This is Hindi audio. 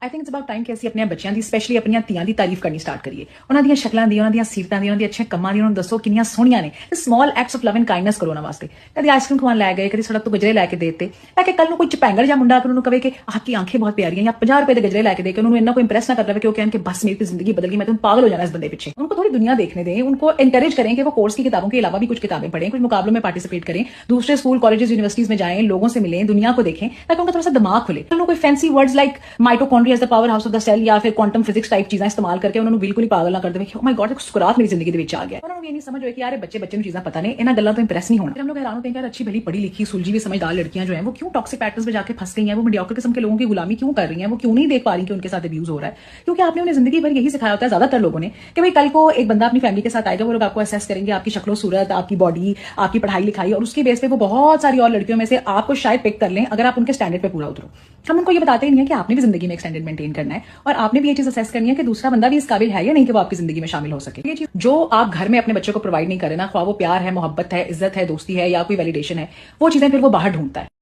I think it's about time कि ਅਸੀਂ ਆਪਣੇ ਬੱਚਿਆਂ ਦੀ ਸਪੈਸ਼ਲੀ ਆਪਣੀਆਂ ਧੀਆਂ ਦੀ ਤਾਰੀਫ ਕਰਨੀ ਸਟਾਰਟ ਕਰੀਏ। ਉਹਨਾਂ ਦੀਆਂ ਸ਼ਕਲਾਂ ਦੀ, ਉਹਨਾਂ ਦੀਆਂ ਸੀਰਤਾਂ ਦੀ, ਉਹਨਾਂ ਦੇ ਅੱਛੇ ਕੰਮਾਂ ਦੀ ਉਹਨਾਂ ਨੂੰ ਦੱਸੋ ਕਿੰਨੀਆਂ ਸੋਹਣੀਆਂ ਨੇ। Small acts of love and kindness ਕਰੋ ਉਹਨਾਂ ਵਾਸਤੇ। ਕਦੀ ਆਈਸਕ੍ਰੀਮ ਖਵਾਉਣ ਲੈ ਗਏ, ਕਦੀ ਸੜਕ ਤੋਂ ਗਜਰੇ ਲੈ ਕੇ ਦੇਤੇ, ਤਾਂ ਕਿ ਕੱਲ ਨੂੰ ਕੋਈ ਚਪੈਂਗੜ ਜਾਂ ਮੁੰਡਾ ਉਹਨੂੰ ਕਵੇ ਕਿ आपकी आंखें बहुत प्यारी हैं, या 50 रुपए के गजरे लैके देके उन्होंने इतना कोई इंप्रेस ना कर रहा है कि वो कहने कि बस मेरी जिंदगी बदल गई, मैं तुम पागल हो जाना इस बंदे पीछे। उनको थोड़ी दुनिया देखने दें, उनको एनकरेज करें कि वो कोर्स की किताबों के अलावा भी कुछ किताबें पढ़ें, कुछ मुकाबलों में पार्टिसिपेट करें, दूसरे स्कूल कॉलेजेस यूनिवर्सिटीज में जाएं, लोगों से मिलें, दुनिया को देखें, ताकि उनका थोड़ा सा दिमाग खुले। उन्होंने कोई fancy words like mitochondria is the power house of the cell या फिर क्वांटम फिजिक्स टाइप चीजें इस्तेमाल करके उन्होंने बिल्कुल ही पागल ना कर दें कि ओ माय गॉड सुकरात मेरी जिंदगी ਦੇ ਵਿੱਚ ਆ ਗਿਆ। ਉਹਨਾਂ ਨੂੰ ਇਹ ਨਹੀਂ ਸਮਝ ਹੋਏ कि यार बच्चे बच्चे ਨੂੰ चीजें पता नहीं, ਇਹਨਾਂ ਗੱਲਾਂ ਤੋਂ इंप्रेस नहीं होना। हम लोग हैरान होते हैं कि यार अच्छी भली पढ़ी लिखी सुलझी हुई समझदार लड़कियां जो हैं वो क्यों टॉक्सिक पैटर्न्स में जाके फंस गई हैं, वो मीडियोकर किस्म के लोगों की गुलामी क्यों कर रही हैं, वो क्यों नहीं देख पा रही कि उनके साथ अब्यूज हो रहा है। क्योंकि आपने उन्हें जिंदगी भर यही सिखाया होता है ज्यादातर लोगों ने कि भाई कल को एक बंदा अपनी फैमिली के साथ आएगा, वो लोग आपको असेस करेंगे, आपकी शक्लो सूरत, आपकी बॉडी, आपकी पढ़ाई लिखाई, और उसके बेस पे वो बहुत सारी और लड़कियों में से आपको शायद पिक कर लें अगर आप उनके स्टैंडर्ड पे पूरा उतरो। हम उनको ये बताते ही नहीं है कि आपने भी जिंदगी में एक स्टैंडर्ड मेंटेन करना है और आपने भी ये चीज असेस करनी है कि दूसरा बंदा भी इस काबिल है या नहीं कि वो आपकी जिंदगी में शामिल हो सके। ये चीज जो आप घर में अपने बच्चे को प्रोवाइड नहीं करें ना, ख्वाह वो प्यार है, मोहब्बत है, इज्जत है, दोस्ती है या कोई वैलिडेशन है, वो चीजें फिर वो बाहर ढूंढता है।